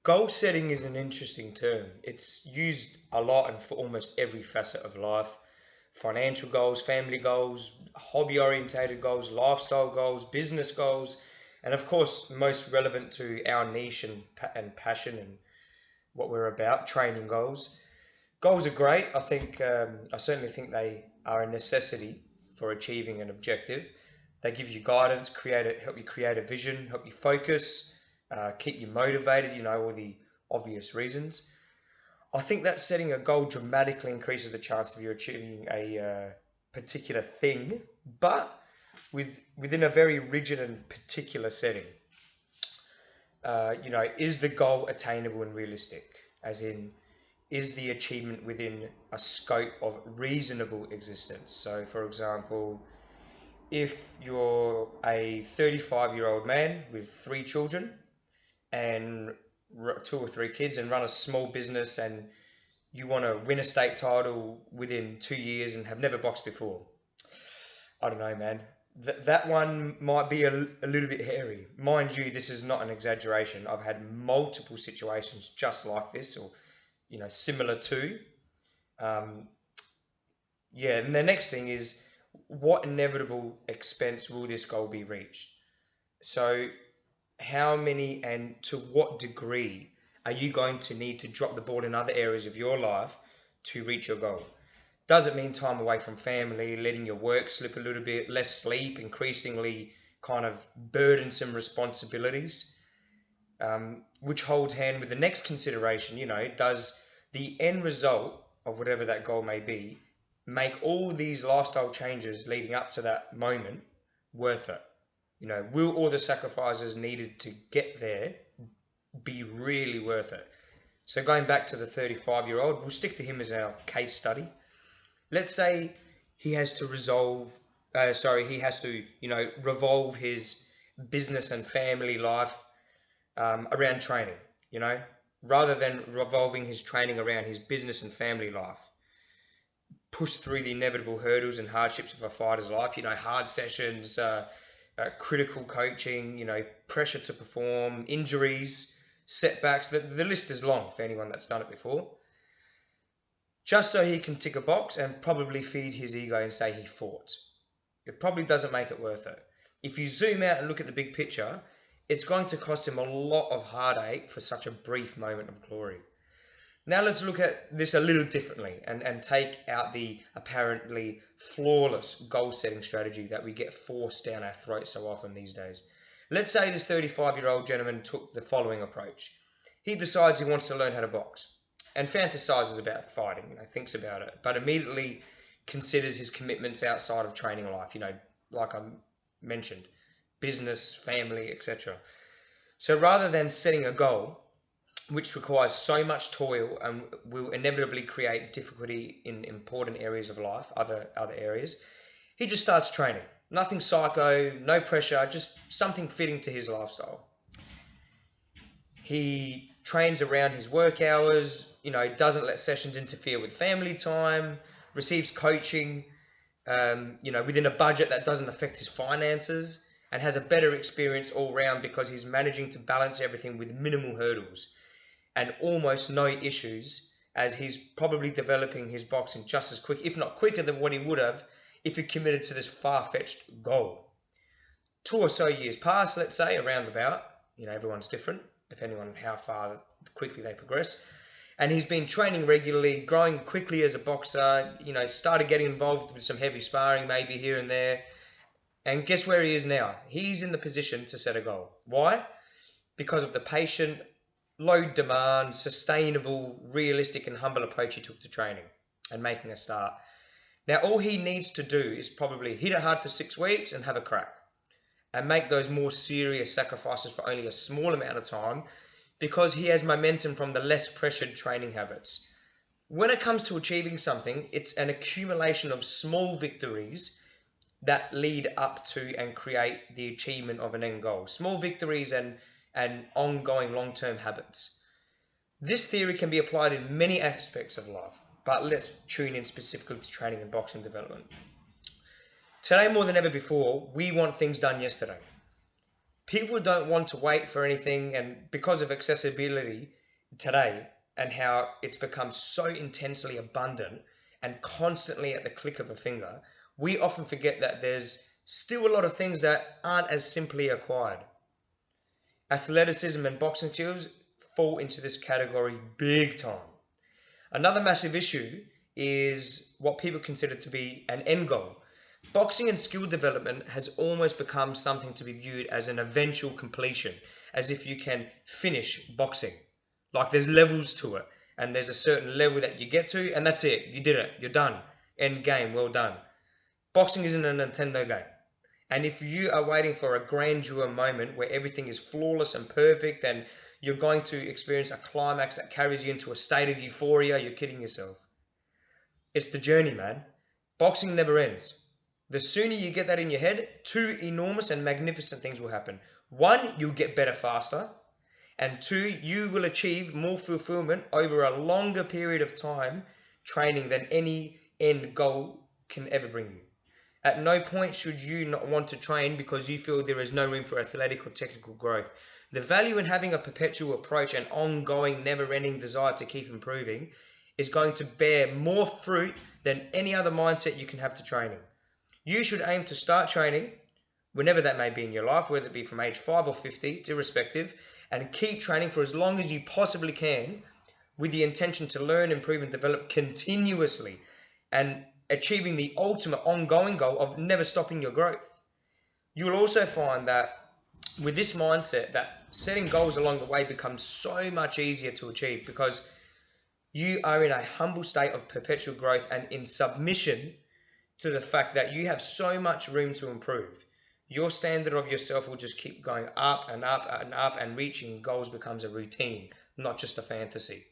Goal setting is an interesting term. It's used a lot and for almost every facet of life. Financial goals, family goals, hobby orientated goals, lifestyle goals, business goals, and of course, most relevant to our niche and passion and what we're about, training goals. Goals are great. I certainly think they are a necessity for achieving an objective. They give you guidance, help you create a vision, help you focus, keep you motivated. All the obvious reasons. I think that setting a goal dramatically increases the chance of you achieving a particular thing, but within a very rigid and particular setting. Is the goal attainable and realistic? As in, is the achievement within a scope of reasonable existence? So, for example, if you're a 35-year-old man with 3 children and 2 or 3 kids and run a small business and you want to win a state title within 2 years and have never boxed before, I don't know, man. That one might be a little bit hairy. Mind you, this is not an exaggeration. I've had multiple situations just like this, or similar to. And the next thing is, what inevitable expense will this goal be reached? So, how many and to what degree are you going to need to drop the ball in other areas of your life to reach your goal? Does it mean time away from family, letting your work slip a little bit, less sleep, increasingly kind of burdensome responsibilities? Which holds hand with the next consideration, does the end result of whatever that goal may be make all these lifestyle changes leading up to that moment worth it? Will all the sacrifices needed to get there be really worth it? So going back to the 35-year-old, we'll stick to him as our case study. Let's say he has to revolve his business and family life around training, rather than revolving his training around his business and family life. Push through the inevitable hurdles and hardships of a fighter's life, hard sessions, critical coaching, pressure to perform, injuries, setbacks. The list is long for anyone that's done it before. Just so he can tick a box and probably feed his ego and say he fought. It probably doesn't make it worth it. If you zoom out and look at the big picture, it's going to cost him a lot of heartache for such a brief moment of glory. Now let's look at this a little differently and take out the apparently flawless goal-setting strategy that we get forced down our throats so often these days. Let's say this 35-year-old gentleman took the following approach. He decides he wants to learn how to box and fantasizes about fighting, thinks about it, but immediately considers his commitments outside of training life, like I mentioned, business, family, etc. So rather than setting a goal, which requires so much toil and will inevitably create difficulty in important areas of life, other areas, he just starts training. Nothing psycho, no pressure, just something fitting to his lifestyle. He trains around his work hours, doesn't let sessions interfere with family time, receives coaching, within a budget that doesn't affect his finances, and has a better experience all round because he's managing to balance everything with minimal hurdles and almost no issues, as he's probably developing his boxing just as quick, if not quicker than what he would have if he committed to this far-fetched goal. 2 or so years pass, let's say, around about, everyone's different, depending on how far quickly they progress. And he's been training regularly, growing quickly as a boxer, started getting involved with some heavy sparring maybe here and there. And guess where he is now? He's in the position to set a goal. Why? Because of the patient, low demand, sustainable, realistic and humble approach he took to training and making a start. Now all he needs to do is probably hit it hard for 6 weeks and have a crack, and make those more serious sacrifices for only a small amount of time, because he has momentum from the less pressured training habits. When it comes to achieving something, it's an accumulation of small victories that lead up to and create the achievement of an end goal. Small victories and ongoing long-term habits. This theory can be applied in many aspects of life, but let's tune in specifically to training and boxing development. Today, more than ever before, we want things done yesterday. People don't want to wait for anything, and because of accessibility today and how it's become so intensely abundant and constantly at the click of a finger, we often forget that there's still a lot of things that aren't as simply acquired. Athleticism and boxing skills fall into this category big time. Another massive issue is what people consider to be an end goal. Boxing and skill development has almost become something to be viewed as an eventual completion, as if you can finish boxing. Like there's levels to it, and there's a certain level that you get to, and that's it. You did it. You're done. End game. Well done. Boxing isn't a Nintendo game. And if you are waiting for a grandeur moment where everything is flawless and perfect and you're going to experience a climax that carries you into a state of euphoria, you're kidding yourself. It's the journey, man. Boxing never ends. The sooner you get that in your head, two enormous and magnificent things will happen. One, you'll get better faster. And two, you will achieve more fulfillment over a longer period of time training than any end goal can ever bring you. At no point should you not want to train because you feel there is no room for athletic or technical growth. The value in having a perpetual approach and ongoing, never-ending desire to keep improving is going to bear more fruit than any other mindset you can have to training. You should aim to start training, whenever that may be in your life, whether it be from age 5 or 50, irrespective, and keep training for as long as you possibly can with the intention to learn, improve, and develop continuously and achieving the ultimate ongoing goal of never stopping your growth. You will also find that with this mindset that setting goals along the way becomes so much easier to achieve because you are in a humble state of perpetual growth and in submission to the fact that you have so much room to improve. Your standard of yourself will just keep going up and up and up, and reaching goals becomes a routine, not just a fantasy.